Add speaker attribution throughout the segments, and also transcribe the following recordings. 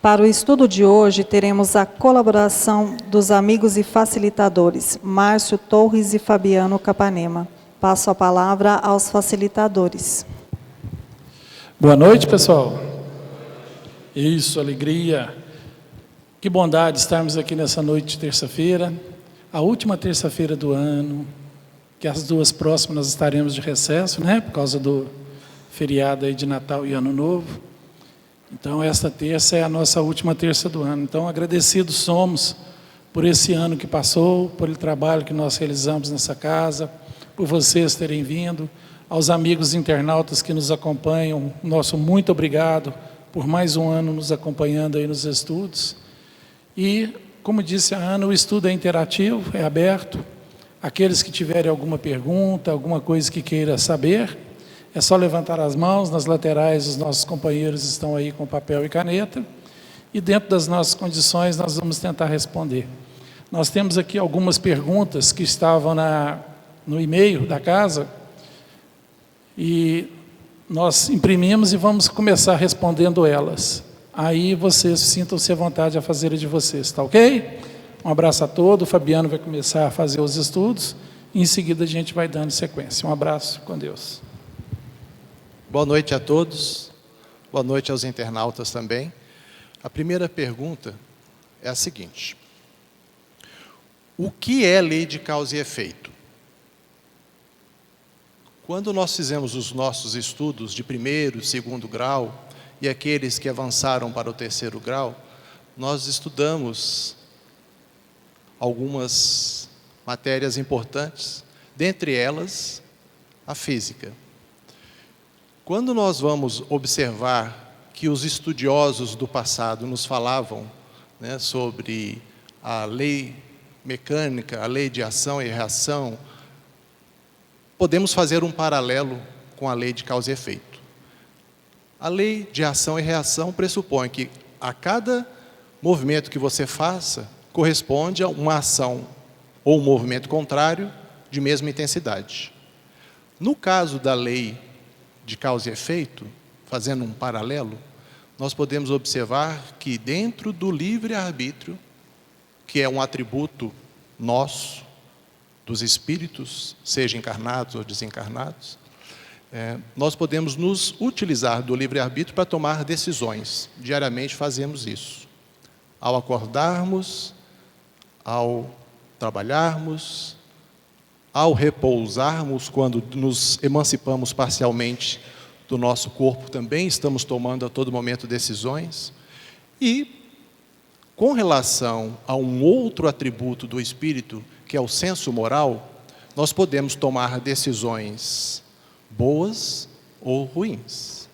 Speaker 1: Para o estudo de hoje, teremos a colaboração dos amigos e facilitadores, Márcio Torres e Fabiano Capanema. Passo a palavra aos facilitadores.
Speaker 2: Boa noite, pessoal. Isso, alegria. Que bondade estarmos aqui nessa noite de terça-feira, a última terça-feira do ano, que as duas próximas nós estaremos de recesso, né? Por causa do feriado aí de Natal e Ano Novo. Então, esta terça é a nossa última terça do ano. Então, agradecidos somos por esse ano que passou, por o trabalho que nós realizamos nessa casa, por vocês terem vindo, aos amigos internautas que nos acompanham, nosso muito obrigado por mais um ano nos acompanhando aí nos estudos. E, como disse a Ana, o estudo é interativo, é aberto. Aqueles que tiverem alguma pergunta, alguma coisa que queira saber, é só levantar as mãos. Nas laterais os nossos companheiros estão aí com papel e caneta, e dentro das nossas condições nós vamos tentar responder. Nós temos aqui algumas perguntas que estavam no e-mail da casa, e nós imprimimos e vamos começar respondendo elas. Aí vocês sintam-se à vontade a fazer de vocês, tá ok? Um abraço a todos. O Fabiano vai começar a fazer os estudos, e em seguida a gente vai dando sequência. Um abraço, com Deus.
Speaker 3: Boa noite a todos, boa noite aos internautas também. A primeira pergunta é a seguinte: o que é lei de causa e efeito? Quando nós fizemos os nossos estudos de primeiro e segundo grau, e aqueles que avançaram para o terceiro grau, nós estudamos algumas matérias importantes, dentre elas a física. Quando nós vamos observar que os estudiosos do passado nos falavam, né, sobre a lei mecânica, a lei de ação e reação, podemos fazer um paralelo com a lei de causa e efeito. A lei de ação e reação pressupõe que a cada movimento que você faça, corresponde a uma ação ou um movimento contrário de mesma intensidade. No caso da lei de causa e efeito, fazendo um paralelo, nós podemos observar que dentro do livre-arbítrio, que é um atributo nosso, dos espíritos, seja encarnados ou desencarnados, nós podemos nos utilizar do livre-arbítrio para tomar decisões. Diariamente fazemos isso. Ao acordarmos, ao trabalharmos, ao repousarmos, quando nos emancipamos parcialmente do nosso corpo, também estamos tomando a todo momento decisões. E, com relação a um outro atributo do espírito, que é o senso moral, nós podemos tomar decisões boas ou ruins,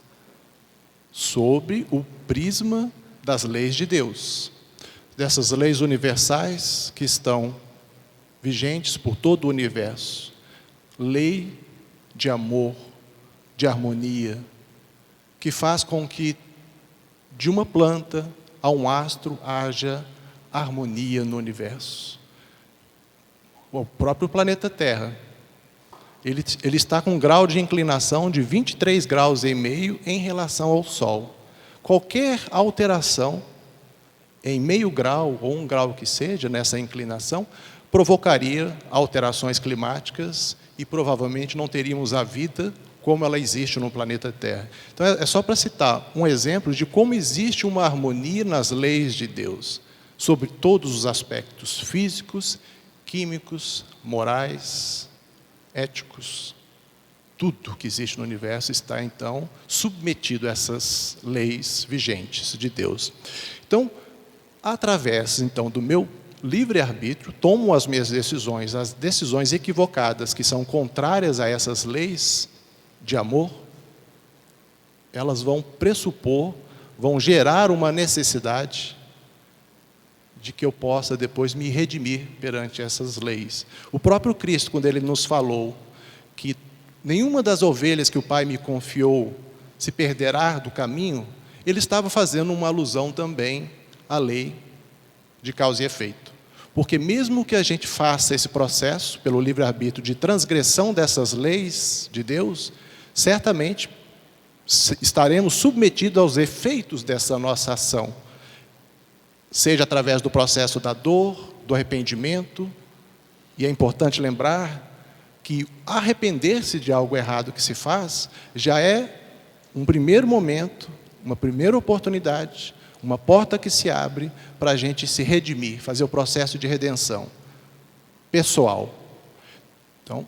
Speaker 3: sob o prisma das leis de Deus, dessas leis universais que estão vigentes por todo o universo. Lei de amor, de harmonia, que faz com que de uma planta a um astro haja harmonia no universo. O próprio planeta Terra, ele está com um grau de inclinação de 23,5 graus em relação ao Sol. Qualquer alteração em meio grau ou 1 grau que seja nessa inclinação, provocaria alterações climáticas e provavelmente não teríamos a vida como ela existe no planeta Terra. Então é só para citar um exemplo de como existe uma harmonia nas leis de Deus, sobre todos os aspectos físicos, químicos, morais, éticos. Tudo que existe no universo está então submetido a essas leis vigentes de Deus. Então, através então do meu livre-arbítrio, tomo as minhas decisões, as decisões equivocadas que são contrárias a essas leis de amor, elas vão pressupor, vão gerar uma necessidade de que eu possa depois me redimir perante essas leis. O próprio Cristo, quando Ele nos falou que nenhuma das ovelhas que o Pai me confiou se perderá do caminho, Ele estava fazendo uma alusão também à lei de causa e efeito. Porque mesmo que a gente faça esse processo, pelo livre-arbítrio, de transgressão dessas leis de Deus, certamente estaremos submetidos aos efeitos dessa nossa ação. seja através do processo da dor, do arrependimento. E é importante lembrar que arrepender-se de algo errado que se faz já é um primeiro momento, uma primeira oportunidade, uma porta que se abre para a gente se redimir, fazer o processo de redenção pessoal. Então,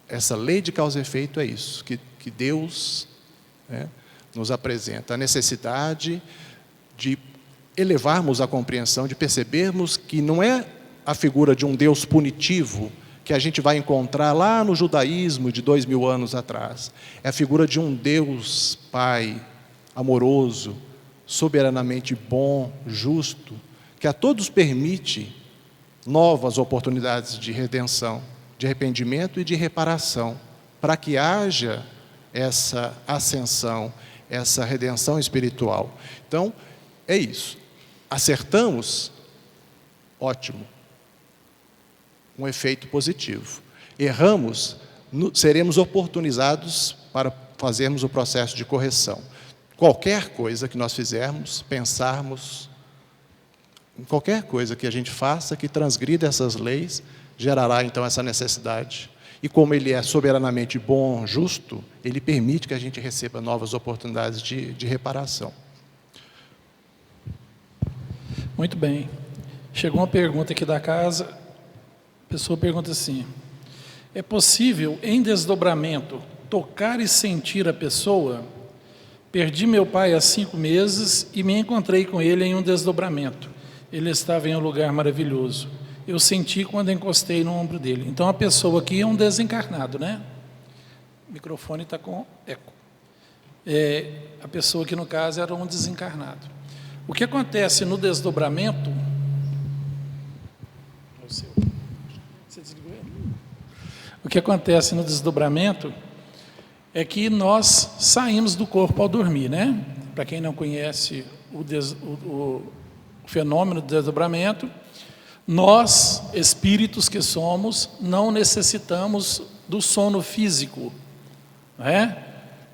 Speaker 3: essa lei de causa e efeito é isso, que Deus, né, nos apresenta. A necessidade de elevarmos a compreensão, de percebermos que não é a figura de um Deus punitivo que a gente vai encontrar lá no judaísmo de 2000 anos atrás. É a figura de um Deus Pai amoroso, soberanamente bom, justo, que a todos permite novas oportunidades de redenção, de arrependimento e de reparação, para que haja essa ascensão, essa redenção espiritual. Então, é isso. Acertamos? Ótimo. Um efeito positivo. Erramos? Seremos oportunizados para fazermos o processo de correção. Qualquer coisa que nós fizermos, pensarmos, qualquer coisa que a gente faça que transgrida essas leis, gerará então essa necessidade. E como Ele é soberanamente bom, justo, Ele permite que a gente receba novas oportunidades de reparação.
Speaker 2: Muito bem. Chegou uma pergunta aqui da casa. A pessoa pergunta assim: é possível, em desdobramento, tocar e sentir a pessoa? Perdi meu pai há 5 meses e me encontrei com ele em um desdobramento. Ele estava em um lugar maravilhoso. Eu senti quando encostei no ombro dele. Então, a pessoa aqui é um desencarnado, né? O microfone está com eco. A pessoa aqui, no caso, era um desencarnado. O que acontece no desdobramento... Você desligou ele? O que acontece no desdobramento é que nós saímos do corpo ao dormir, né? Para quem não conhece o fenômeno do desdobramento, nós, espíritos que somos, não necessitamos do sono físico, não é?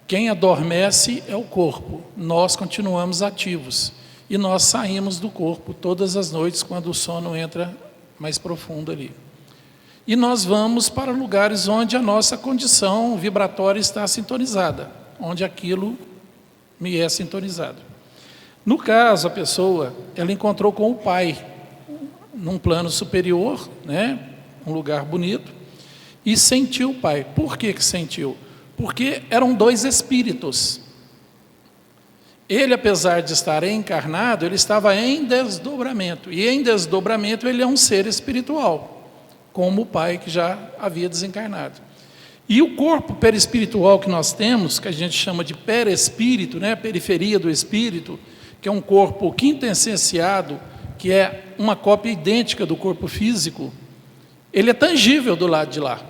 Speaker 2: Quem adormece é o corpo, nós continuamos ativos. E nós saímos do corpo todas as noites quando o sono entra mais profundo ali. E nós vamos para lugares onde a nossa condição vibratória está sintonizada, onde aquilo me é sintonizado. No caso, a pessoa, ela encontrou com o pai, num plano superior, né, um lugar bonito, e sentiu o pai. Por que sentiu? Porque eram 2 espíritos. Ele, apesar de estar encarnado, ele estava em desdobramento. E em desdobramento ele é um ser espiritual, como o pai que já havia desencarnado. E o corpo perispiritual que nós temos, que a gente chama de perespírito, né, periferia do espírito, que é um corpo quintessenciado, que é uma cópia idêntica do corpo físico, ele é tangível do lado de lá.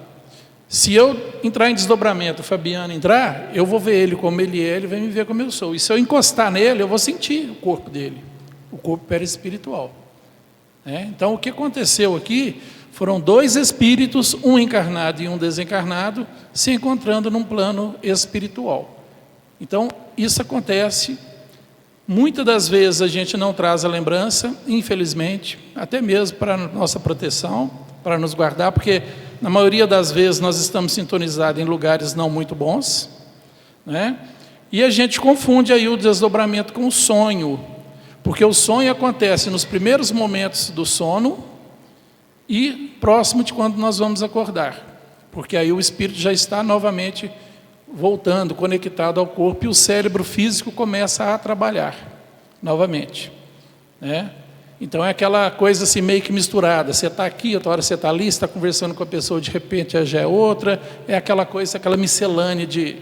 Speaker 2: Se eu entrar em desdobramento, o Fabiano entrar, eu vou ver ele como ele é, ele vai me ver como eu sou. E se eu encostar nele, eu vou sentir o corpo dele, o corpo perispiritual. Então, o que aconteceu aqui foram 2 espíritos, um encarnado e um desencarnado, se encontrando num plano espiritual. Então, isso acontece. Muitas das vezes a gente não traz a lembrança, infelizmente, até mesmo para a nossa proteção, para nos guardar, porque na maioria das vezes nós estamos sintonizados em lugares não muito bons, né? E a gente confunde aí o desdobramento com o sonho, porque o sonho acontece nos primeiros momentos do sono e próximo de quando nós vamos acordar, porque aí o espírito já está novamente voltando, conectado ao corpo, e o cérebro físico começa a trabalhar novamente, né? Então é aquela coisa assim meio que misturada, você está aqui, outra hora você está ali, você está conversando com a pessoa, de repente já é outra, é aquela coisa, aquela miscelânea de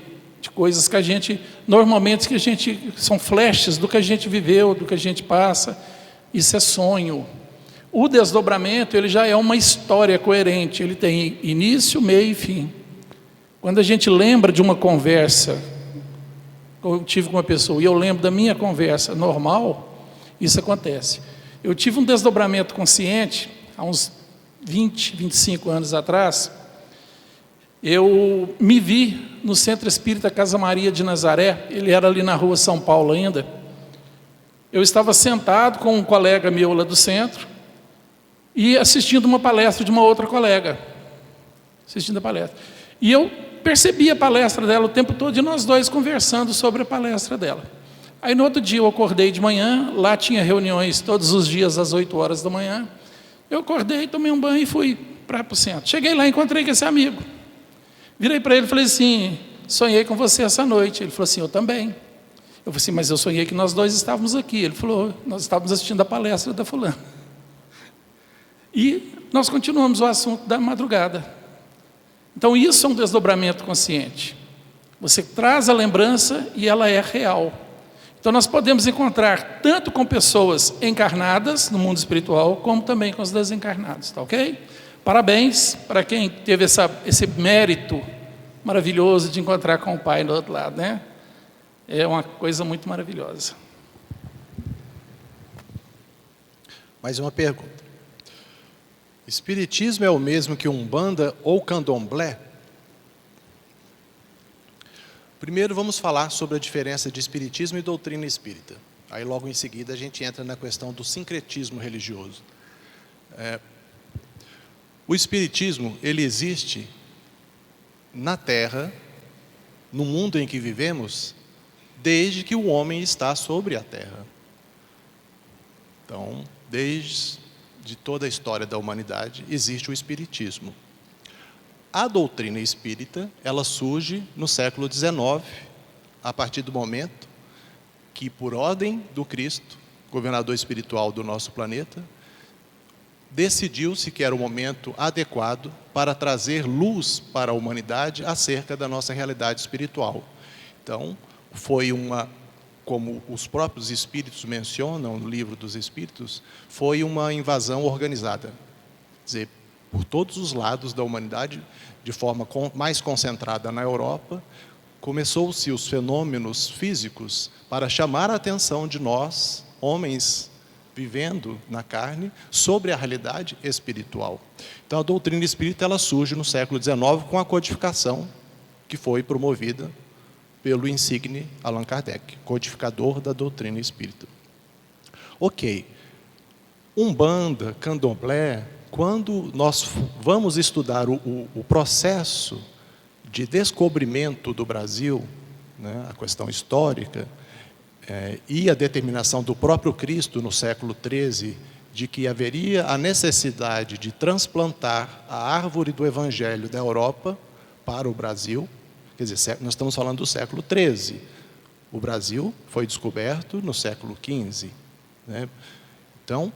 Speaker 2: coisas que a gente, normalmente que a gente, são flashes do que a gente viveu, do que a gente passa, isso é sonho. O desdobramento, ele já é uma história coerente, ele tem início, meio e fim. Quando a gente lembra de uma conversa, eu tive com uma pessoa, e eu lembro da minha conversa normal, isso acontece. Eu tive um desdobramento consciente, há uns 20, 25 anos atrás, eu me vi no Centro Espírita Casa Maria de Nazaré, ele era ali na rua São Paulo ainda, eu estava sentado com um colega meu lá do centro e assistindo uma palestra de uma outra colega. Assistindo a palestra. E eu percebi a palestra dela o tempo todo e nós dois conversando sobre a palestra dela. Aí no outro dia eu acordei de manhã, lá tinha reuniões todos os dias às 8 horas da manhã. Eu acordei, tomei um banho e fui para o centro. Cheguei lá e encontrei com esse amigo. Virei para ele e falei assim, sonhei com você essa noite. Ele falou assim, eu também. Eu falei assim, mas eu sonhei que nós dois estávamos aqui. Ele falou, nós estávamos assistindo a palestra da fulana. E nós continuamos o assunto da madrugada. Então isso é um desdobramento consciente. Você traz a lembrança e ela é real. Então nós podemos encontrar tanto com pessoas encarnadas no mundo espiritual, como também com os desencarnados, tá ok? Parabéns para quem teve esse mérito maravilhoso de encontrar com o Pai do outro lado, né? É uma coisa muito maravilhosa.
Speaker 3: Mais uma pergunta. Espiritismo é o mesmo que Umbanda ou Candomblé? Primeiro vamos falar sobre a diferença de espiritismo e doutrina espírita. Aí logo em seguida a gente entra na questão do sincretismo religioso. O espiritismo, ele existe na Terra, no mundo em que vivemos, desde que o homem está sobre a Terra. Então, desde toda a história da humanidade, existe o espiritismo. A doutrina espírita, ela surge no século XIX, a partir do momento que, por ordem do Cristo, governador espiritual do nosso planeta, decidiu-se que era o momento adequado para trazer luz para a humanidade acerca da nossa realidade espiritual. Então, foi como os próprios espíritos mencionam no livro dos espíritos, foi uma invasão organizada. Quer dizer, por todos os lados da humanidade, de forma mais concentrada na Europa, começou-se os fenômenos físicos para chamar a atenção de nós, homens vivendo na carne, sobre a realidade espiritual. Então a doutrina espírita ela surge no século XIX com a codificação que foi promovida pelo insigne Allan Kardec, codificador da doutrina espírita. Ok, Umbanda, Candomblé, quando nós vamos estudar o processo de descobrimento do Brasil, né, a questão histórica, e a determinação do próprio Cristo no século XIII, de que haveria a necessidade de transplantar a árvore do Evangelho da Europa para o Brasil, quer dizer, nós estamos falando do século XIII. O Brasil foi descoberto no século XV. Né? Então,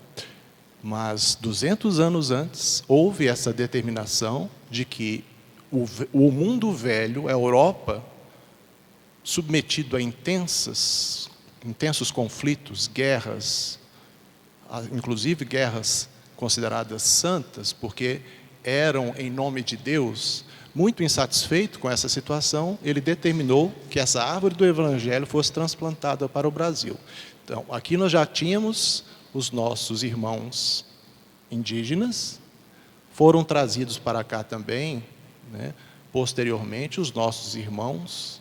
Speaker 3: mas 200 anos antes, houve essa determinação de que o mundo velho, a Europa, submetido a intensos conflitos, guerras, inclusive guerras consideradas santas, porque eram em nome de Deus, muito insatisfeito com essa situação, ele determinou que essa árvore do Evangelho fosse transplantada para o Brasil. Então, aqui nós já tínhamos os nossos irmãos indígenas, foram trazidos para cá também, né, posteriormente, os nossos irmãos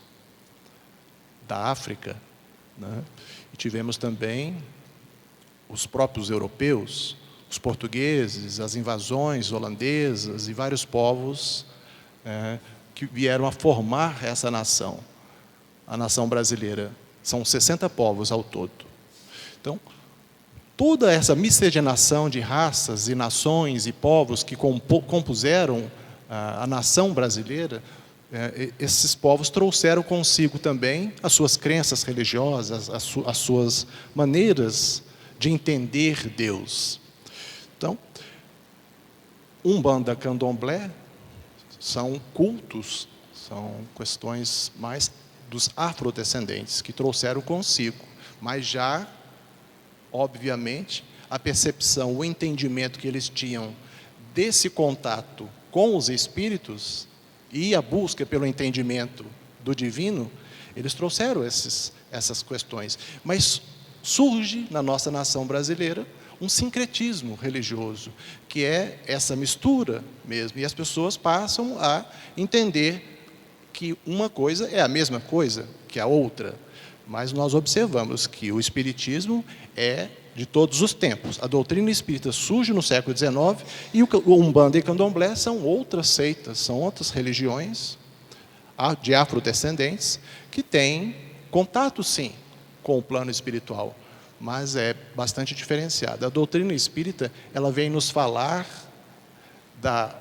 Speaker 3: da África, né, e tivemos também os próprios europeus, os portugueses, as invasões holandesas e vários povos que vieram a formar essa nação, a nação brasileira. São 60 povos ao todo. Então, toda essa miscigenação de raças e nações e povos que compuseram a nação brasileira, esses povos trouxeram consigo também as suas crenças religiosas, as suas maneiras de entender Deus. Então, Umbanda, Candomblé são cultos, são questões mais dos afrodescendentes que trouxeram consigo, mas já, obviamente, a percepção, o entendimento que eles tinham desse contato com os espíritos e a busca pelo entendimento do divino, eles trouxeram essas questões. Mas surge na nossa nação brasileira um sincretismo religioso, que é essa mistura mesmo, e as pessoas passam a entender que uma coisa é a mesma coisa que a outra, Mas nós observamos que o espiritismo é de todos os tempos. A doutrina espírita surge no século XIX e o Umbanda e Candomblé são outras seitas, são outras religiões de afrodescendentes que têm contato, sim, com o plano espiritual, mas é bastante diferenciada. A doutrina espírita, ela vem nos falar da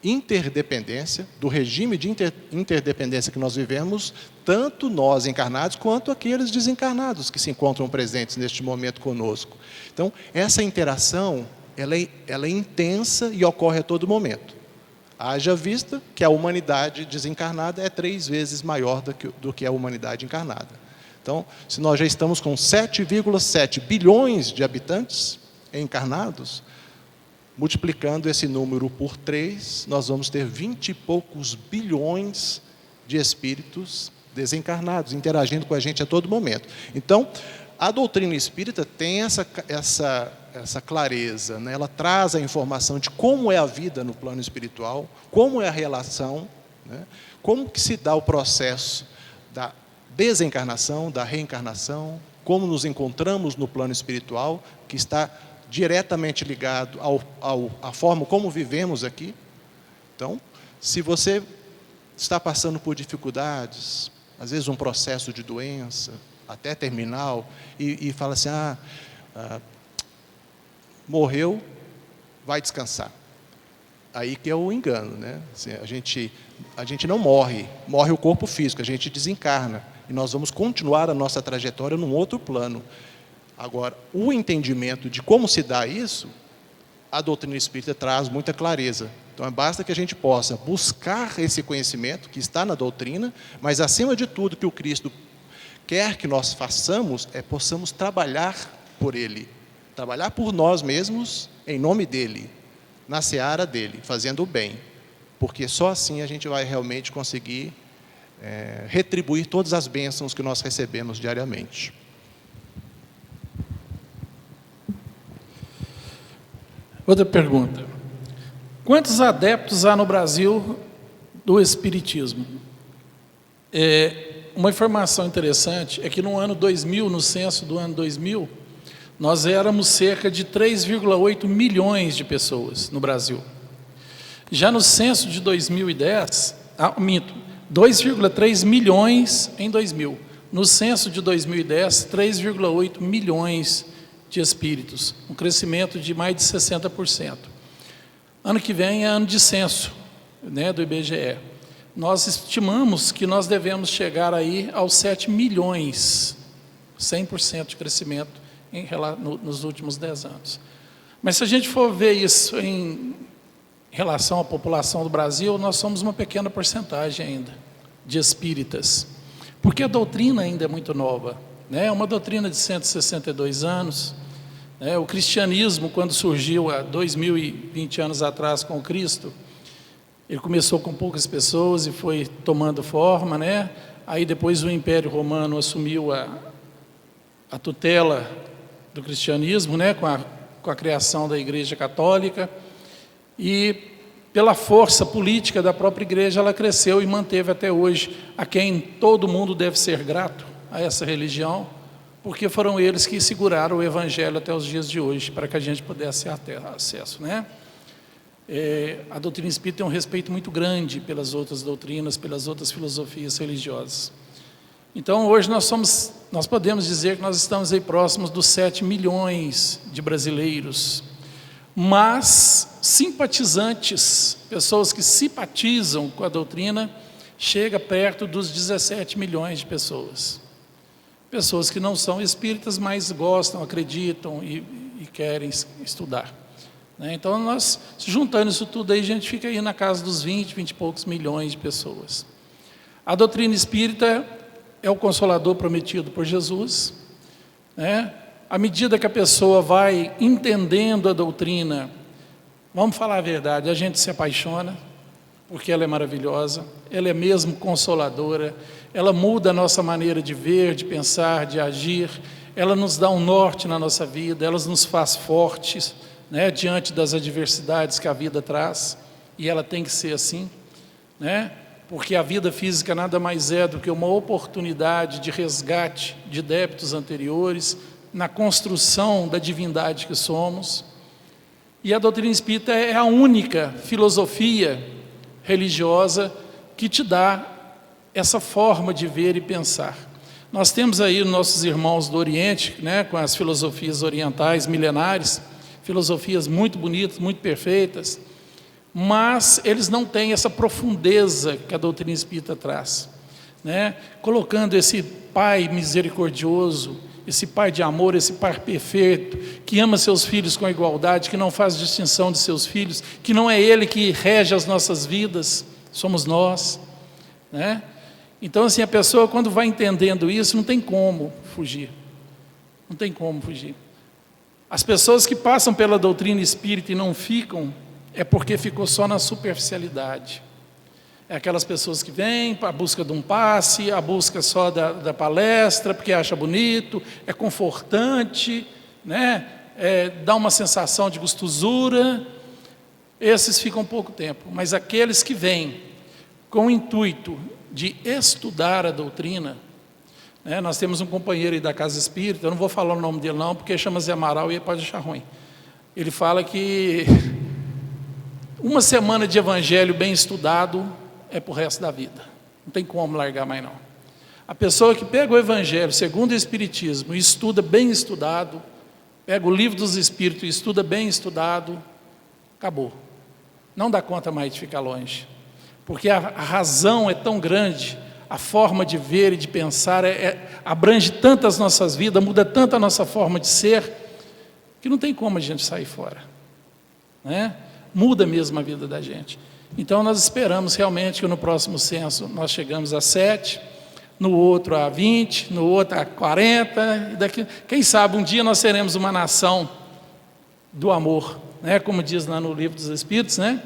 Speaker 3: interdependência, do regime de interdependência que nós vivemos, tanto nós encarnados quanto aqueles desencarnados que se encontram presentes neste momento conosco. Então, essa interação, ela é intensa e ocorre a todo momento. Haja vista que a humanidade desencarnada é 3 vezes maior do que a humanidade encarnada. Então, se nós já estamos com 7,7 bilhões de habitantes encarnados, multiplicando esse número por 3, nós vamos ter 20 e poucos bilhões de espíritos desencarnados, interagindo com a gente a todo momento. Então, a doutrina espírita tem essa clareza, né? Ela traz a informação de como é a vida no plano espiritual, como é a relação, né? Como que se dá o processo da desencarnação, da reencarnação, como nos encontramos no plano espiritual, que está diretamente ligado à forma como vivemos aqui. Então, se você está passando por dificuldades, às vezes um processo de doença, até terminal, e fala assim, morreu, vai descansar. Aí que é o engano, né? Assim, a gente não morre o corpo físico, a gente desencarna, e nós vamos continuar a nossa trajetória num outro plano. Agora, o entendimento de como se dá isso, a doutrina espírita traz muita clareza. Então, basta que a gente possa buscar esse conhecimento que está na doutrina, mas, acima de tudo, que o Cristo quer que nós façamos, possamos trabalhar por Ele, trabalhar por nós mesmos, em nome dEle, na seara dEle, fazendo o bem. Porque só assim a gente vai realmente conseguir retribuir todas as bênçãos que nós recebemos diariamente.
Speaker 2: Outra pergunta. Quantos adeptos há no Brasil do Espiritismo? Uma informação interessante é que no ano 2000, no censo do ano 2000, nós éramos cerca de 3,8 milhões de pessoas no Brasil. Já no censo de 2010, 2,3 milhões em 2000. No censo de 2010, 3,8 milhões de espíritos, um crescimento de mais de 60%. Ano que vem é ano de censo, né, do IBGE. Nós estimamos que nós devemos chegar aí aos 7 milhões, 100% de crescimento nos últimos 10 anos. Mas se a gente for ver isso em relação à população do Brasil, nós somos uma pequena porcentagem ainda de espíritas, porque a doutrina ainda é muito nova. É uma doutrina de 162 anos. O cristianismo, quando surgiu há 2020 anos atrás com Cristo, ele começou com poucas pessoas e foi tomando forma, né? Aí depois o Império Romano assumiu a tutela do cristianismo, né? Com a criação da Igreja Católica, e pela força política da própria igreja ela cresceu e manteve até hoje, a quem todo mundo deve ser grato, a essa religião, porque foram eles que seguraram o Evangelho até os dias de hoje, para que a gente pudesse ter acesso, né? A doutrina espírita tem um respeito muito grande pelas outras doutrinas, pelas outras filosofias religiosas. Então, hoje nós podemos dizer que nós estamos aí próximos dos 7 milhões de brasileiros, mas simpatizantes, pessoas que simpatizam com a doutrina, chega perto dos 17 milhões de pessoas. Pessoas que não são espíritas, mas gostam, acreditam e querem estudar. Então, nós, juntando isso tudo aí, a gente fica aí na casa dos 20 e poucos milhões de pessoas. A doutrina espírita é o consolador prometido por Jesus. À medida que a pessoa vai entendendo a doutrina, vamos falar a verdade, a gente se apaixona, porque ela é maravilhosa, ela é mesmo consoladora, ela muda a nossa maneira de ver, de pensar, de agir, ela nos dá um norte na nossa vida, ela nos faz fortes, né, diante das adversidades que a vida traz, e ela tem que ser assim, né? porque a vida física nada mais é do que uma oportunidade de resgate de débitos anteriores, na construção da divindade que somos. E a doutrina espírita é a única filosofia religiosa que te dá essa forma de ver e pensar. Nós temos aí nossos irmãos do Oriente, né, com as filosofias orientais milenares, filosofias muito bonitas, muito perfeitas, mas eles não têm essa profundeza que a doutrina espírita traz, né? Colocando esse Pai misericordioso, esse Pai de amor, esse Pai perfeito, que ama seus filhos com igualdade, que não faz distinção de seus filhos, que não é Ele que rege as nossas vidas, somos nós, né? Então, assim, a pessoa, quando vai entendendo isso, não tem como fugir. Não tem como fugir. As pessoas que passam pela doutrina espírita e não ficam, é porque ficou só na superficialidade. É aquelas pessoas que vêm à busca de um passe, à busca só da palestra, porque acha bonito, é confortante, né? Dá uma sensação de gostosura. Esses ficam pouco tempo. Mas aqueles que vêm com o intuito de estudar a doutrina, né? Nós temos um companheiro aí da Casa Espírita, eu não vou falar o nome dele não, porque chama Zé Amaral e ele pode achar ruim. Ele fala que uma semana de evangelho bem estudado é para o resto da vida. Não tem como largar mais não. A pessoa que pega o evangelho segundo o Espiritismo e estuda bem estudado, pega o livro dos Espíritos e estuda bem estudado, acabou. Não dá conta mais de ficar longe. Porque a razão é tão grande, a forma de ver e de pensar abrange tanto as nossas vidas, muda tanto a nossa forma de ser, que não tem como a gente sair fora, né? Muda mesmo a vida da gente. Então nós esperamos realmente que no próximo censo nós chegamos a 7, no outro a 20, no outro a 40, e daqui, quem sabe um dia nós seremos uma nação do amor, né? Como diz lá no Livro dos Espíritos, né?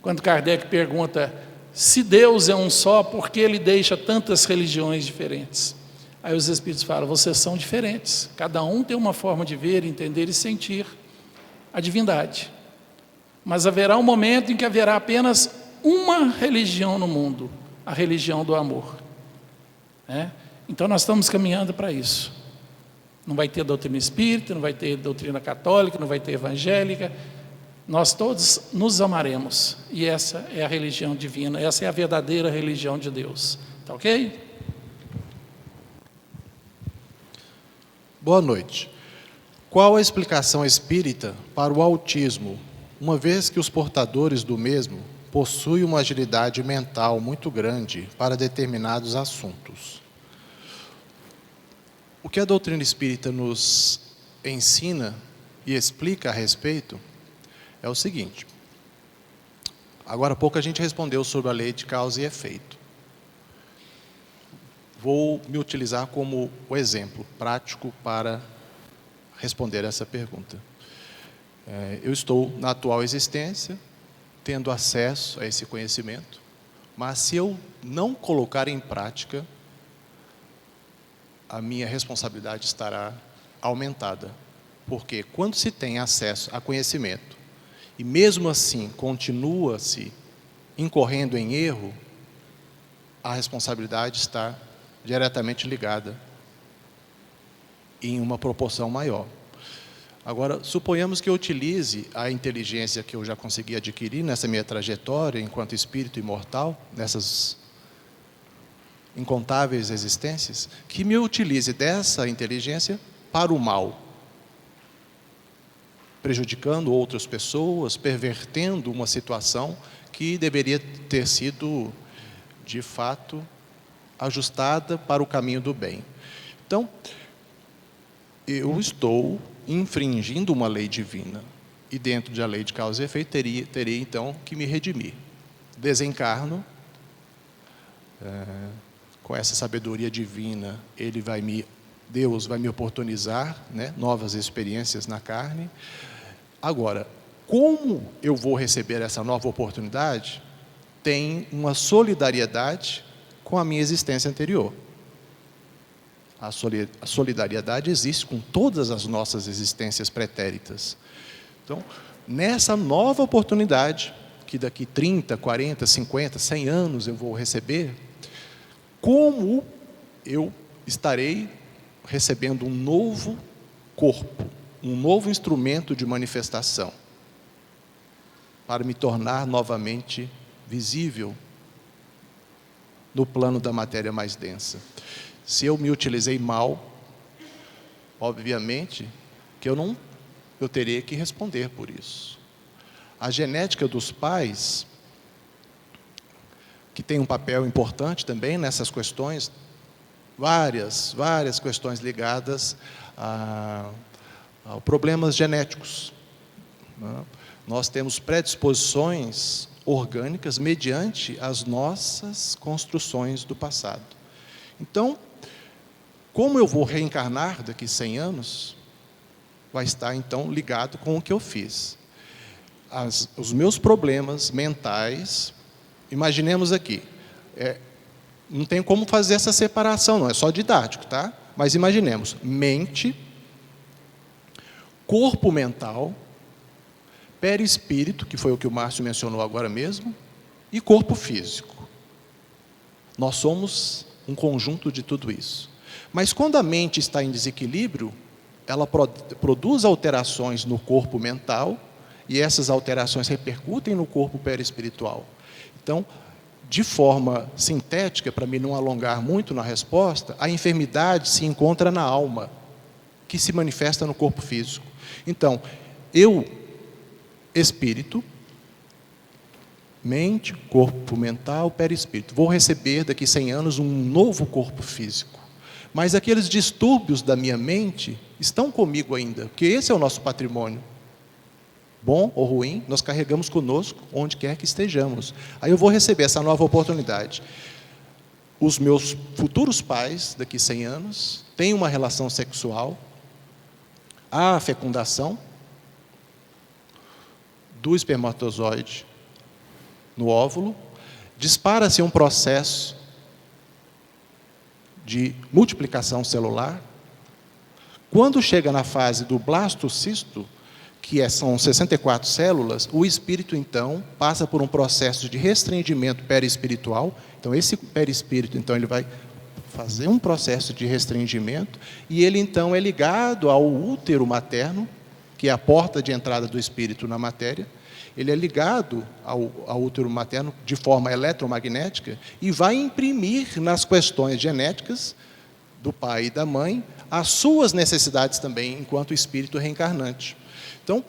Speaker 2: Quando Kardec pergunta: se Deus é um só, por que Ele deixa tantas religiões diferentes? Aí os Espíritos falam: vocês são diferentes, cada um tem uma forma de ver, entender e sentir a divindade. Mas haverá um momento em que haverá apenas uma religião no mundo, a religião do amor, né? Então nós estamos caminhando para isso. Não vai ter doutrina espírita, não vai ter doutrina católica, não vai ter evangélica. Nós todos nos amaremos, e essa é a religião divina, essa é a verdadeira religião de Deus. Tá ok?
Speaker 3: Boa noite. Qual a explicação espírita para o autismo, uma vez que os portadores do mesmo possuem uma agilidade mental muito grande para determinados assuntos? O que a doutrina espírita nos ensina e explica a respeito é o seguinte. Agora há pouco a gente respondeu sobre a lei de causa e efeito. Vou me utilizar como o exemplo prático para responder essa pergunta. Eu estou na atual existência, tendo acesso a esse conhecimento, mas se eu não colocar em prática, a minha responsabilidade estará aumentada. Porque quando se tem acesso a conhecimento, e mesmo assim continua-se incorrendo em erro, a responsabilidade está diretamente ligada em uma proporção maior. Agora, suponhamos que eu utilize a inteligência que eu já consegui adquirir nessa minha trajetória enquanto espírito imortal, nessas incontáveis existências, que me utilize dessa inteligência para o mal, prejudicando outras pessoas, pervertendo uma situação que deveria ter sido, de fato, ajustada para o caminho do bem. Então, eu estou infringindo uma lei divina, e dentro da lei de causa e efeito, teria então que me redimir. Desencarno, com essa sabedoria divina, Deus vai me oportunizar, né, novas experiências na carne. Agora, como eu vou receber essa nova oportunidade, tem uma solidariedade com a minha existência anterior. A solidariedade existe com todas as nossas existências pretéritas. Então, nessa nova oportunidade, que daqui 30, 40, 50, 100 anos eu vou receber, como eu estarei recebendo um novo corpo, um novo instrumento de manifestação, para me tornar novamente visível no plano da matéria mais densa. Se eu me utilizei mal, obviamente que eu terei que responder por isso. A genética dos pais, que tem um papel importante também nessas questões, várias questões ligadas a problemas genéticos, né? Nós temos predisposições orgânicas mediante as nossas construções do passado. Então, como eu vou reencarnar daqui 100 anos, vai estar então ligado com o que eu fiz. Os meus problemas mentais, imaginemos aqui, não tem como fazer essa separação, não é só didático, tá? Mas imaginemos, mente, corpo mental, perispírito, que foi o que o Márcio mencionou agora mesmo, e corpo físico. Nós somos um conjunto de tudo isso. Mas quando a mente está em desequilíbrio, ela produz alterações no corpo mental, e essas alterações repercutem no corpo perispiritual. Então, de forma sintética, para mim não alongar muito na resposta, a enfermidade se encontra na alma, que se manifesta no corpo físico. Então, espírito, mente, corpo mental, perispírito, vou receber daqui 100 anos um novo corpo físico. Mas aqueles distúrbios da minha mente estão comigo ainda, porque esse é o nosso patrimônio. Bom ou ruim, nós carregamos conosco onde quer que estejamos. Aí eu vou receber essa nova oportunidade. Os meus futuros pais, daqui 100 anos, têm uma relação sexual, há a fecundação do espermatozoide no óvulo, dispara-se um processo de multiplicação celular. Quando chega na fase do blastocisto, são 64 células, o espírito, então, passa por um processo de restringimento perispiritual. Então, esse perispírito, então, ele vai fazer um processo de restringimento, e ele, então, é ligado ao útero materno, que é a porta de entrada do espírito na matéria. Ele é ligado ao útero materno de forma eletromagnética e vai imprimir nas questões genéticas do pai e da mãe as suas necessidades também, enquanto espírito reencarnante. Então,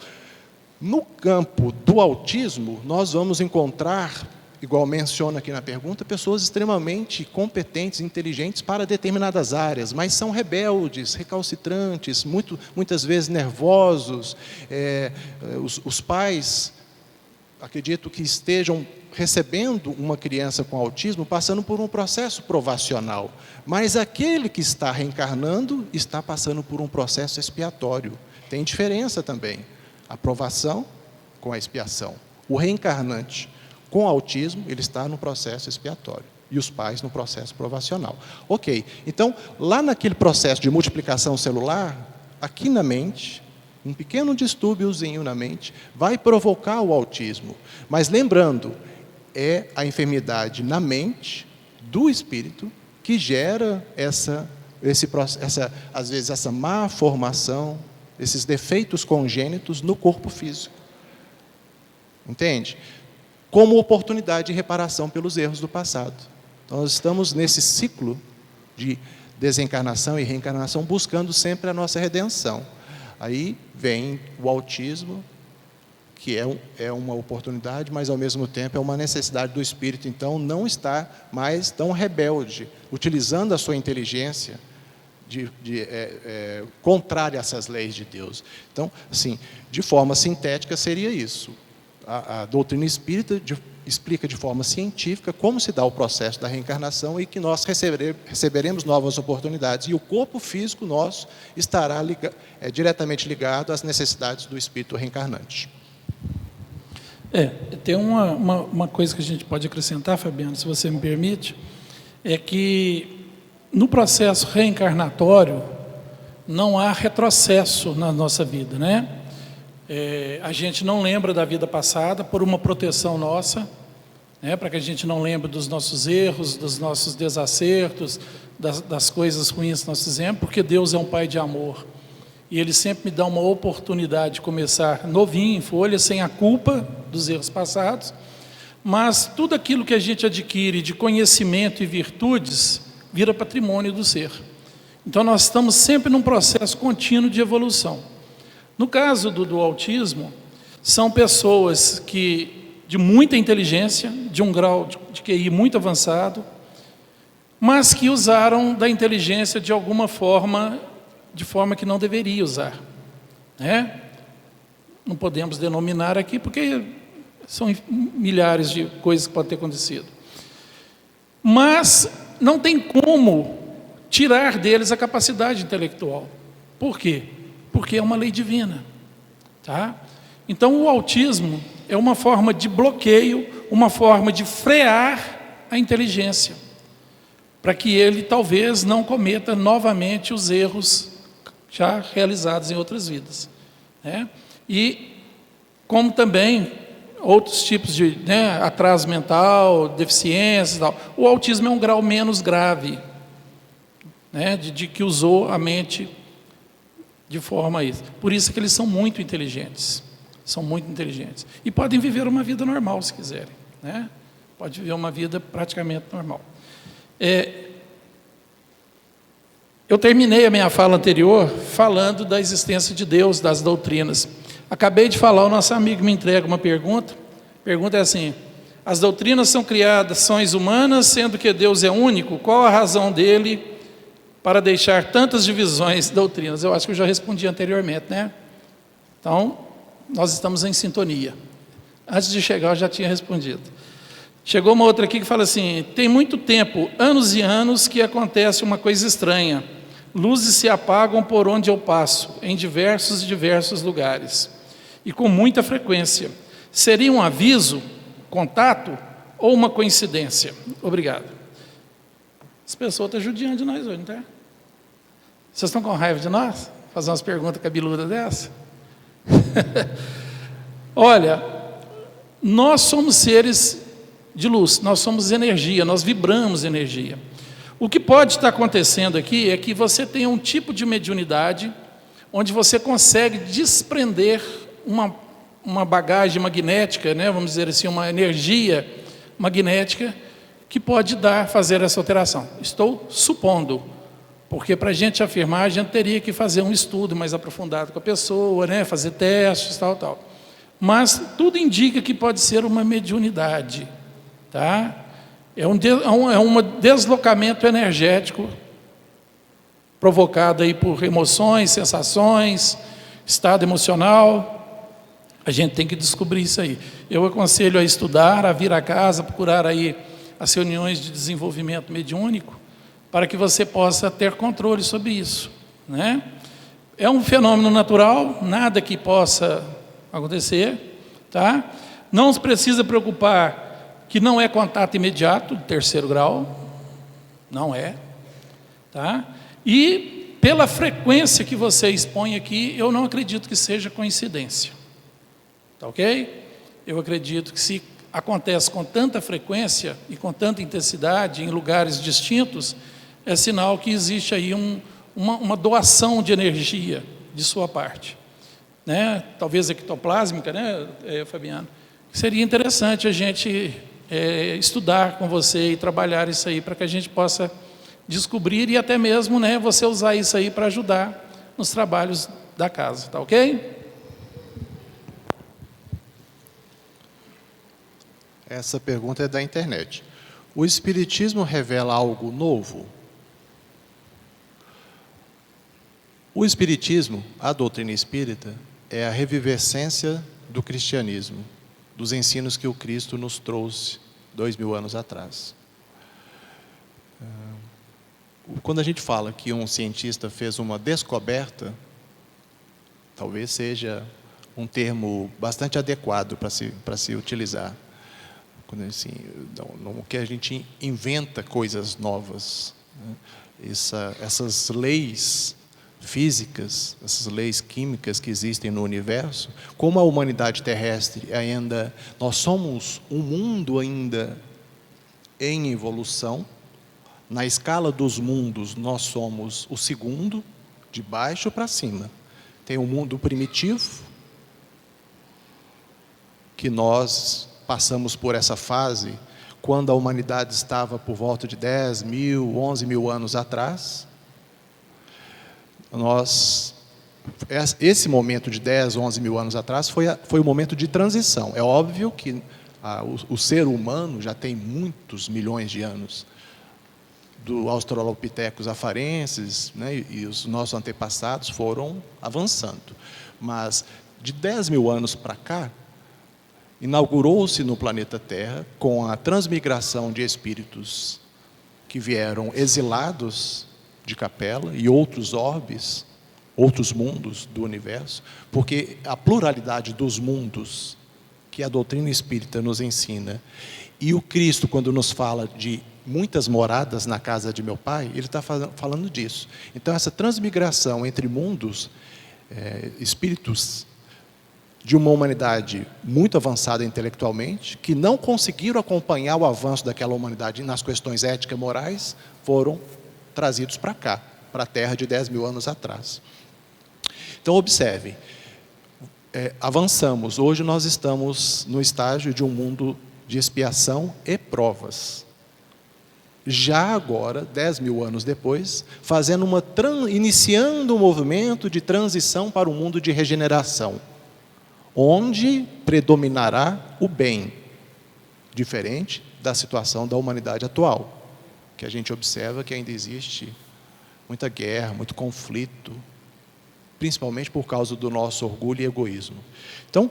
Speaker 3: no campo do autismo, nós vamos encontrar, igual menciona aqui na pergunta, pessoas extremamente competentes, inteligentes para determinadas áreas, mas são rebeldes, recalcitrantes, muitas vezes nervosos. Os pais, acredito que estejam recebendo uma criança com autismo, passando por um processo provacional, mas aquele que está reencarnando está passando por um processo expiatório. Tem diferença também, a provação com a expiação. O reencarnante com autismo, ele está no processo expiatório, e os pais no processo provacional. Ok, então, lá naquele processo de multiplicação celular, aqui na mente, um pequeno distúrbiozinho na mente, vai provocar o autismo. Mas lembrando, é a enfermidade na mente do espírito que gera às vezes, essa má formação, esses defeitos congênitos no corpo físico. Entende? Como oportunidade de reparação pelos erros do passado. Então, nós estamos nesse ciclo de desencarnação e reencarnação, buscando sempre a nossa redenção. Aí vem o autismo, que é uma oportunidade, mas ao mesmo tempo é uma necessidade do espírito, então, não estar mais tão rebelde, utilizando a sua inteligência contrária a essas leis de Deus. Então, assim, de forma sintética seria isso. A doutrina espírita explica de forma científica como se dá o processo da reencarnação e que nós receberemos novas oportunidades. E o corpo físico nosso estará diretamente ligado às necessidades do espírito reencarnante.
Speaker 2: Tem uma coisa que a gente pode acrescentar, Fabiano, se você me permite, é que no processo reencarnatório não há retrocesso na nossa vida, né? A gente não lembra da vida passada por uma proteção nossa, né, para que a gente não lembre dos nossos erros, dos nossos desacertos, das coisas ruins que nós fizemos, porque Deus é um Pai de amor. E Ele sempre me dá uma oportunidade de começar novinho, em folha, sem a culpa dos erros passados. Mas tudo aquilo que a gente adquire de conhecimento e virtudes, vira patrimônio do ser. Então nós estamos sempre num processo contínuo de evolução. No caso do autismo, são pessoas de muita inteligência, de um grau de QI muito avançado, mas que usaram da inteligência de alguma forma, de forma que não deveria usar, né? Não podemos denominar aqui, porque são milhares de coisas que podem ter acontecido. Mas não tem como tirar deles a capacidade intelectual. Por quê? Porque é uma lei divina, tá? Então o autismo é uma forma de bloqueio, uma forma de frear a inteligência, para que ele talvez não cometa novamente os erros já realizados em outras vidas, né? E como também outros tipos de, né, atraso mental, deficiências e tal. O autismo é um grau menos grave, né, de que usou a mente de forma isso. Por isso que eles são muito inteligentes. São muito inteligentes. E podem viver uma vida normal, se quiserem, né? Pode viver uma vida praticamente normal. Eu terminei a minha fala anterior falando da existência de Deus, das doutrinas. Acabei de falar, o nosso amigo me entrega uma pergunta. A pergunta é assim: as doutrinas são criações humanas, sendo que Deus é único? Qual a razão dele para deixar tantas divisões de doutrinas? Eu acho que eu já respondi anteriormente, né? Então, nós estamos em sintonia. Antes de chegar, eu já tinha respondido. Chegou uma outra aqui que fala assim: tem muito tempo, anos e anos, que acontece uma coisa estranha. Luzes se apagam por onde eu passo, em diversos lugares, e com muita frequência. Seria um aviso, contato ou uma coincidência? Obrigado. As pessoas estão judiando de nós hoje, não tá? Vocês estão com raiva de nós? Fazer umas perguntas cabeludas dessa? Olha, nós somos seres de luz, nós somos energia, nós vibramos energia. O que pode estar acontecendo aqui é que você tem um tipo de mediunidade onde você consegue desprender uma bagagem magnética, né, vamos dizer assim, uma energia magnética que pode fazer essa alteração. Estou supondo, porque para a gente afirmar, a gente teria que fazer um estudo mais aprofundado com a pessoa, né, fazer testes, tal. Mas tudo indica que pode ser uma mediunidade, tá? É um deslocamento energético provocado aí por emoções, sensações, estado emocional. A gente tem que descobrir isso aí. Eu aconselho a estudar, a vir a casa, procurar aí as reuniões de desenvolvimento mediúnico, para que você possa ter controle sobre isso, né? É um fenômeno natural, nada que possa acontecer, tá? Não se precisa preocupar que não é contato imediato, terceiro grau, não é, tá? E pela frequência que você expõe aqui, eu não acredito que seja coincidência, tá ok? Eu acredito que se acontece com tanta frequência e com tanta intensidade em lugares distintos, é sinal que existe aí uma doação de energia de sua parte, né? Talvez ectoplásmica, né, Fabiano? Seria interessante a gente estudar com você e trabalhar isso aí para que a gente possa descobrir e até mesmo, né, você usar isso aí para ajudar nos trabalhos da casa, tá ok?
Speaker 3: Essa pergunta é da internet. O Espiritismo revela algo novo? O Espiritismo, a doutrina espírita, é a revivescência do cristianismo, dos ensinos que o Cristo nos trouxe 2000 anos atrás. Quando a gente fala que um cientista fez uma descoberta, talvez seja um termo bastante adequado para se utilizar. Quando, assim, não que a gente inventa coisas novas, né? Essas leis físicas, essas leis químicas que existem no universo, como a humanidade terrestre ainda, nós somos um mundo ainda em evolução. Na escala dos mundos, nós somos o segundo, de baixo para cima. Tem o mundo primitivo, que nós passamos por essa fase quando a humanidade estava por volta de 10 mil, 11 mil anos atrás. Esse momento de 10, 11 mil anos atrás foi o momento de transição. É óbvio que o ser humano já tem muitos milhões de anos, do Australopithecus afarensis, né, e os nossos antepassados foram avançando. Mas de 10 mil anos para cá, inaugurou-se no planeta Terra, com a transmigração de espíritos que vieram exilados de Capela e outros orbes, outros mundos do universo, porque a pluralidade dos mundos que a doutrina espírita nos ensina, e o Cristo, quando nos fala de muitas moradas na casa de meu Pai, ele está falando disso. Então, essa transmigração entre mundos, espíritos de uma humanidade muito avançada intelectualmente, que não conseguiram acompanhar o avanço daquela humanidade nas questões éticas e morais, foram trazidos para cá, para a Terra de 10 mil anos atrás. Então, observem, avançamos. Hoje nós estamos no estágio de um mundo de expiação e provas. Já agora, 10 mil anos depois, iniciando um movimento de transição para um mundo de regeneração, onde predominará o bem, diferente da situação da humanidade atual, que a gente observa que ainda existe muita guerra, muito conflito, principalmente por causa do nosso orgulho e egoísmo. Então,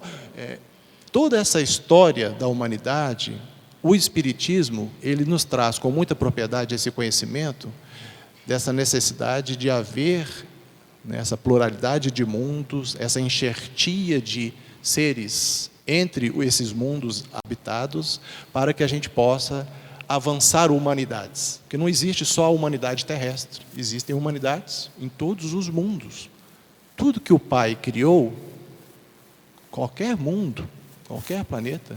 Speaker 3: toda essa história da humanidade, o Espiritismo, ele nos traz com muita propriedade esse conhecimento dessa necessidade de haver, né, essa pluralidade de mundos, essa enxertia de seres entre esses mundos habitados, para que a gente possa avançar humanidades. Porque não existe só a humanidade terrestre, existem humanidades em todos os mundos. Tudo que o Pai criou, qualquer mundo, qualquer planeta,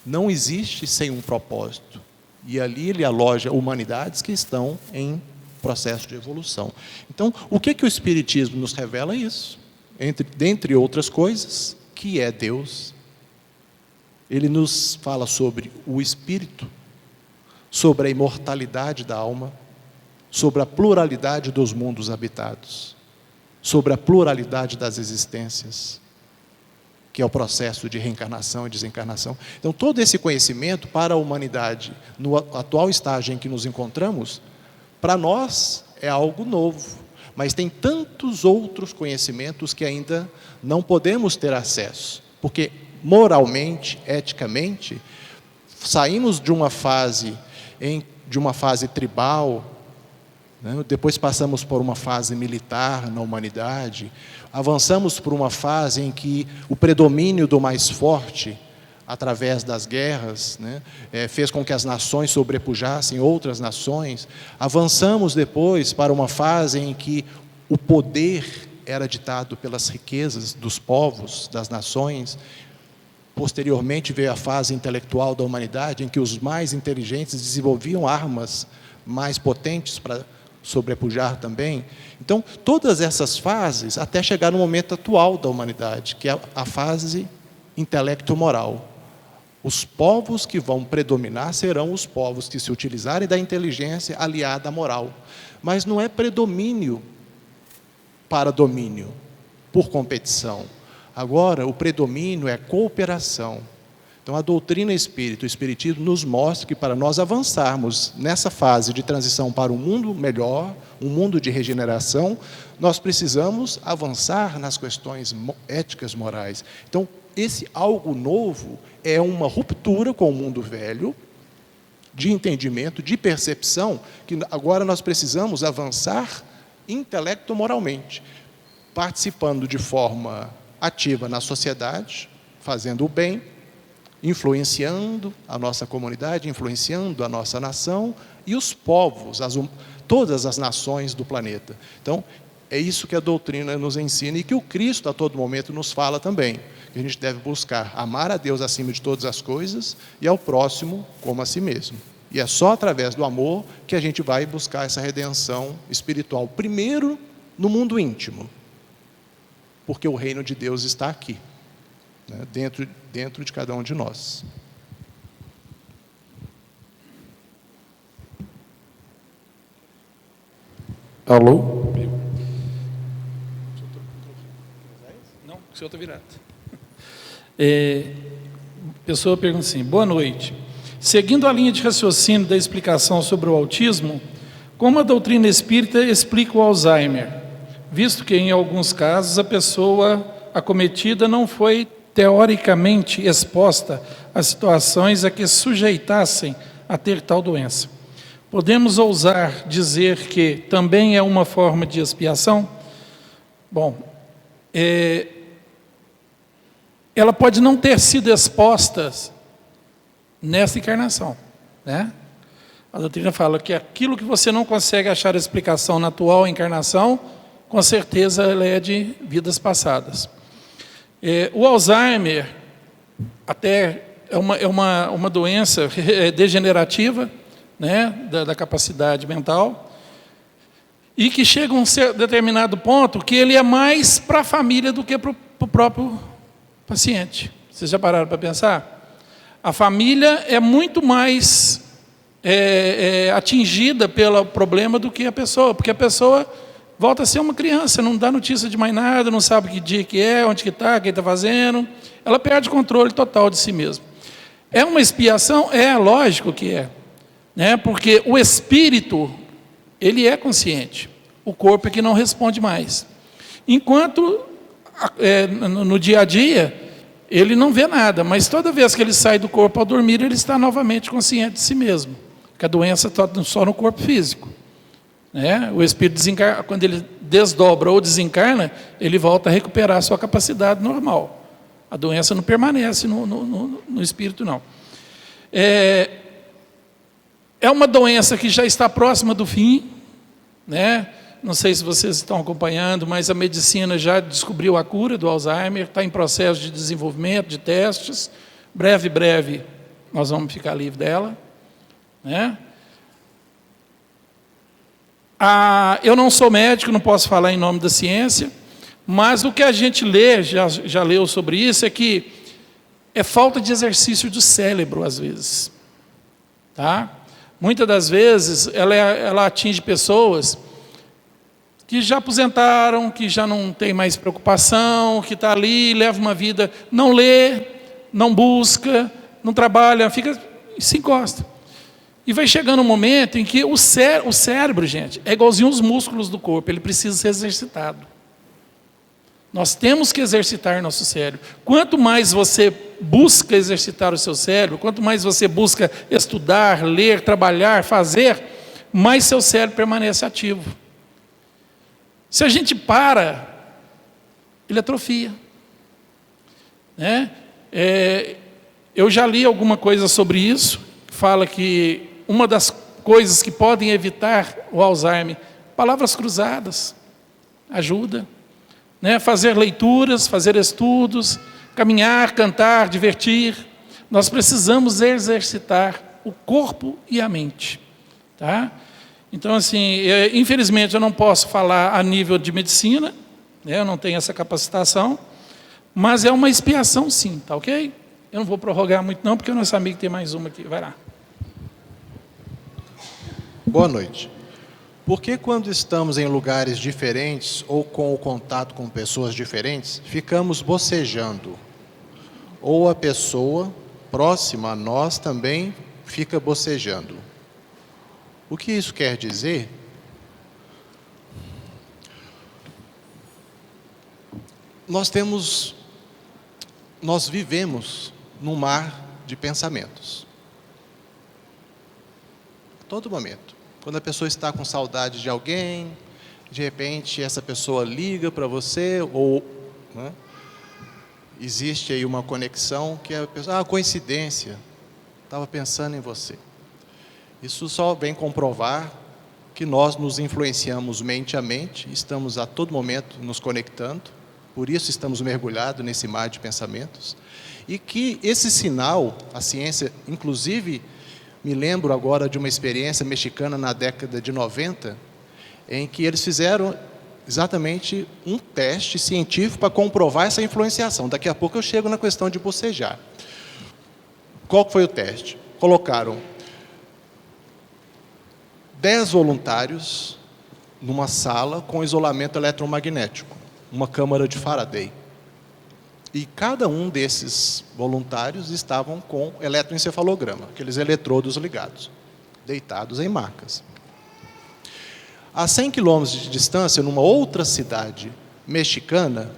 Speaker 3: não existe sem um propósito. E ali ele aloja humanidades que estão em processo de evolução. Então, o que o Espiritismo nos revela é isso. Dentre outras coisas, que é Deus. Ele nos fala sobre o Espírito, sobre a imortalidade da alma, sobre a pluralidade dos mundos habitados, sobre a pluralidade das existências, que é o processo de reencarnação e desencarnação. Então, todo esse conhecimento para a humanidade, no atual estágio em que nos encontramos, para nós é algo novo, mas tem tantos outros conhecimentos que ainda não podemos ter acesso, porque moralmente, eticamente, saímos de uma fase tribal, né? Depois passamos por uma fase militar na humanidade, avançamos por uma fase em que o predomínio do mais forte, através das guerras, né, fez com que as nações sobrepujassem outras nações. Avançamos depois para uma fase em que o poder era ditado pelas riquezas dos povos, das nações. Posteriormente veio a fase intelectual da humanidade, em que os mais inteligentes desenvolviam armas mais potentes para sobrepujar também. Então, todas essas fases, até chegar no momento atual da humanidade, que é a fase intelecto-moral. Os povos que vão predominar serão os povos que se utilizarem da inteligência aliada à moral. Mas não é predomínio para domínio, por competição. Agora, o predomínio é cooperação. Então, a doutrina espírita, o espiritismo, nos mostra que para nós avançarmos nessa fase de transição para um mundo melhor, um mundo de regeneração, nós precisamos avançar nas questões éticas, morais. Então, esse algo novo é uma ruptura com o mundo velho, de entendimento, de percepção, que agora nós precisamos avançar intelecto-moralmente, participando de forma ativa na sociedade, fazendo o bem, influenciando a nossa comunidade, influenciando a nossa nação e os povos, todas as nações do planeta. Então, É isso que a doutrina nos ensina e que o Cristo a todo momento nos fala também. Que a gente deve buscar amar a Deus acima de todas as coisas e ao próximo como a si mesmo. E é só através do amor que a gente vai buscar essa redenção espiritual. Primeiro, no mundo íntimo. Porque o reino de Deus está aqui, né, dentro de cada um de nós.
Speaker 2: Alô? Não, o senhor está virado. A pessoa pergunta assim: boa noite. Seguindo a linha de raciocínio da explicação sobre o autismo, como a doutrina espírita explica o Alzheimer, visto que, em alguns casos, a pessoa acometida não foi teoricamente exposta a situações a que sujeitassem a ter tal doença? Podemos ousar dizer que também é uma forma de expiação? Bom, ela pode não ter sido exposta nessa encarnação, né? A doutrina fala que aquilo que você não consegue achar explicação na atual encarnação, com certeza ela é de vidas passadas. O Alzheimer até é uma doença degenerativa, né, da capacidade mental, e que chega a um determinado ponto que ele é mais para a família do que para o próprio paciente. Vocês já pararam para pensar? A família é muito mais atingida pelo problema do que a pessoa, porque a pessoa volta a ser uma criança, não dá notícia de mais nada, não sabe que dia que é, onde que está, quem está fazendo. Ela perde o controle total de si mesma. É uma expiação? É, lógico que é, né? Porque o espírito, ele é consciente, o corpo é que não responde mais. Enquanto no dia a dia ele não vê nada, mas toda vez que ele sai do corpo ao dormir, ele está novamente consciente de si mesmo, que a doença está só no corpo físico, né? O espírito desencarna, quando ele desdobra ou desencarna, ele volta a recuperar a sua capacidade normal. A doença não permanece no espírito, não. É uma doença que já está próxima do fim, né? Não sei se vocês estão acompanhando, mas a medicina já descobriu a cura do Alzheimer, está em processo de desenvolvimento, de testes. Breve, nós vamos ficar livre dela, né? Eu não sou médico, não posso falar em nome da ciência, mas o que a gente lê, já leu sobre isso, é que é falta de exercício do cérebro, às vezes. Tá? Muitas das vezes, ela atinge pessoas que já aposentaram, que já não tem mais preocupação, que está ali, leva uma vida, não lê, não busca, não trabalha, se encosta. E vai chegando um momento em que o cérebro, gente, é igualzinho os músculos do corpo, ele precisa ser exercitado. Nós temos que exercitar nosso cérebro. Quanto mais você busca exercitar o seu cérebro, quanto mais você busca estudar, ler, trabalhar, fazer, mais seu cérebro permanece ativo. Se a gente para, ele atrofia, né? Eu já li alguma coisa sobre isso, fala que uma das coisas que podem evitar o Alzheimer, palavras cruzadas, ajuda, né? Fazer leituras, fazer estudos, caminhar, cantar, divertir. Nós precisamos exercitar o corpo e a mente, tá? Então, assim, infelizmente eu não posso falar a nível de medicina, né? Eu não tenho essa capacitação, mas é uma expiação sim, tá ok? Eu não vou prorrogar muito não, porque o nosso amigo tem mais uma aqui, vai lá.
Speaker 3: Boa noite. Por que quando estamos em lugares diferentes ou com o contato com pessoas diferentes, ficamos bocejando? Ou a pessoa próxima a nós também fica bocejando? O que isso quer dizer? Nós vivemos num mar de pensamentos. A todo momento. Quando a pessoa está com saudade de alguém, de repente essa pessoa liga para você, ou né, existe aí uma conexão que a pessoa, coincidência, estava pensando em você. Isso só vem comprovar que nós nos influenciamos mente a mente, estamos a todo momento nos conectando, por isso estamos mergulhados nesse mar de pensamentos, e que esse sinal, a ciência, inclusive, me lembro agora de uma experiência mexicana na década de 90, em que eles fizeram exatamente um teste científico para comprovar essa influenciação. Daqui a pouco eu chego na questão de bocejar. Qual foi o teste? Colocaram 10 voluntários numa sala com isolamento eletromagnético, uma câmara de Faraday. E cada um desses voluntários estavam com eletroencefalograma, aqueles eletrodos ligados, deitados em macas. A 100 quilômetros de distância, numa outra cidade mexicana,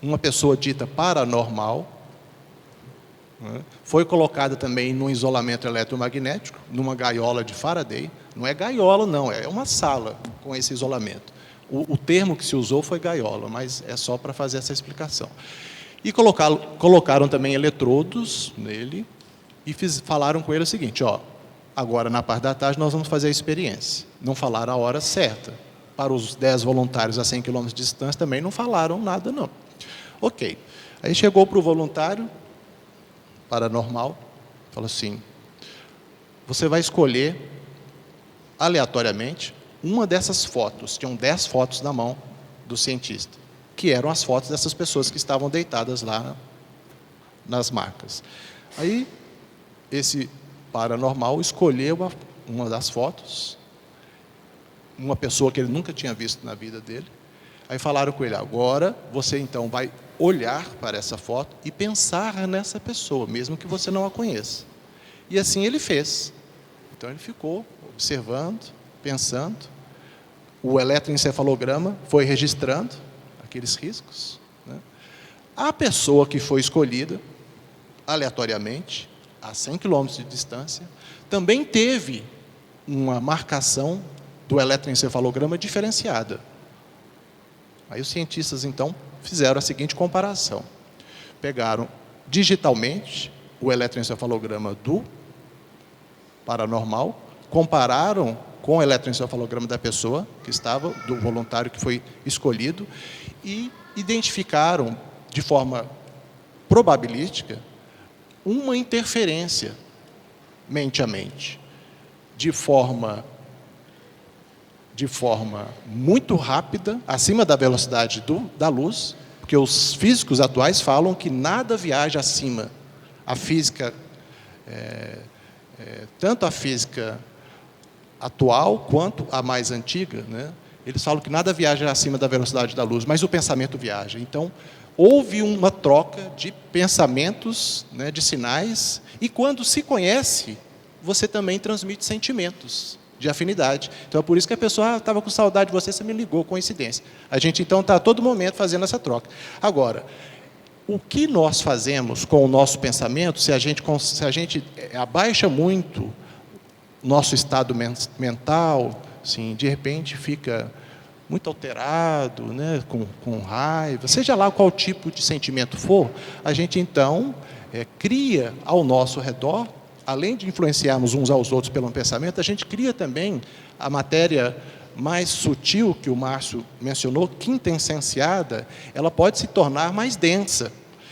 Speaker 3: uma pessoa dita paranormal, foi colocada também num isolamento eletromagnético, numa gaiola de Faraday. Não é gaiola, não, é uma sala com esse isolamento. O termo que se usou foi gaiola, mas é só para fazer essa explicação. E colocaram também eletrodos nele e falaram com ele o seguinte, ó, agora na parte da tarde nós vamos fazer a experiência. Não falaram a hora certa. Para os 10 voluntários a 100 km de distância também não falaram nada, não. Ok. Aí chegou para o voluntário paranormal, falou assim, você vai escolher aleatoriamente uma dessas fotos, tinham 10 fotos na mão do cientista, que eram as fotos dessas pessoas que estavam deitadas lá nas macas. Aí, esse paranormal escolheu uma das fotos, uma pessoa que ele nunca tinha visto na vida dele. Aí falaram com ele, agora você então vai olhar para essa foto e pensar nessa pessoa, mesmo que você não a conheça. E assim ele fez. Então ele ficou observando, pensando, o eletroencefalograma foi registrando aqueles riscos, né? A pessoa que foi escolhida, aleatoriamente, a 100 km de distância, também teve uma marcação do eletroencefalograma diferenciada. Aí os cientistas, então, fizeram a seguinte comparação. Pegaram digitalmente o eletroencefalograma do paranormal, compararam com o eletroencefalograma da pessoa que estava, do voluntário que foi escolhido, e identificaram, de forma probabilística, uma interferência mente a mente, de forma muito rápida, acima da velocidade da luz, porque os físicos atuais falam que nada viaja acima. A física, tanto a física atual quanto a mais antiga, né, eles falam que nada viaja acima da velocidade da luz, mas o pensamento viaja. Então, houve uma troca de pensamentos, né, de sinais, e quando se conhece, você também transmite sentimentos de afinidade. Então, é por isso que a pessoa estava com saudade de você, você me ligou, coincidência. A gente, então, está a todo momento fazendo essa troca. Agora, o que nós fazemos com o nosso pensamento, se a gente abaixa muito nosso estado mental, assim, de repente fica muito alterado, né, com raiva, seja lá qual tipo de sentimento for, a gente, então, cria ao nosso redor, além de influenciarmos uns aos outros pelo pensamento, a gente cria também a matéria mais sutil, que o Márcio mencionou, quintessenciada, ela pode se tornar mais densa.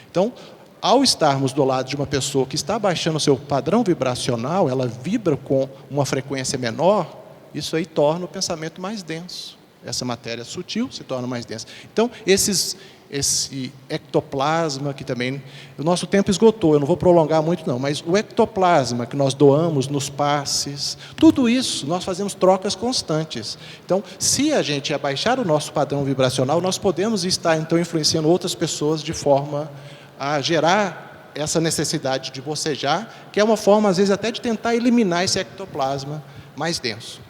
Speaker 3: Então, ao estarmos do lado de uma pessoa que está baixando o seu padrão vibracional, ela vibra com uma frequência menor, isso aí torna o pensamento mais denso. Essa matéria sutil se torna mais densa. Então, esse ectoplasma, que também... O nosso tempo esgotou, eu não vou prolongar muito não, mas o ectoplasma que nós doamos nos passes, tudo isso, nós fazemos trocas constantes. Então, se a gente abaixar o nosso padrão vibracional, nós podemos estar, então, influenciando outras pessoas de forma a gerar essa necessidade de bocejar, que é uma forma, às vezes, até de tentar eliminar esse ectoplasma mais denso.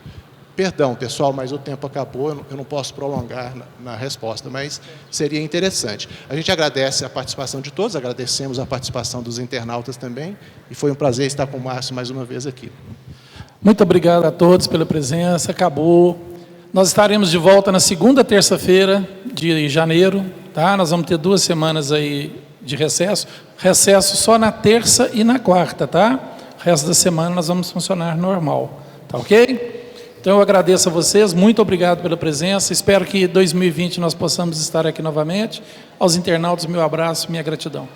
Speaker 3: Perdão, pessoal, mas o tempo acabou, eu não posso prolongar na resposta, mas seria interessante. A gente agradece a participação de todos, agradecemos a participação dos internautas também, e foi um prazer estar com o Márcio mais uma vez aqui.
Speaker 2: Muito obrigado a todos pela presença, acabou. Nós estaremos de volta na segunda terça-feira de janeiro, tá? Nós vamos ter 2 semanas aí de recesso só na terça e na quarta, tá? O resto da semana nós vamos funcionar normal. Tá ok? Então eu agradeço a vocês, muito obrigado pela presença, espero que em 2020 nós possamos estar aqui novamente. Aos internautas, meu abraço, minha gratidão.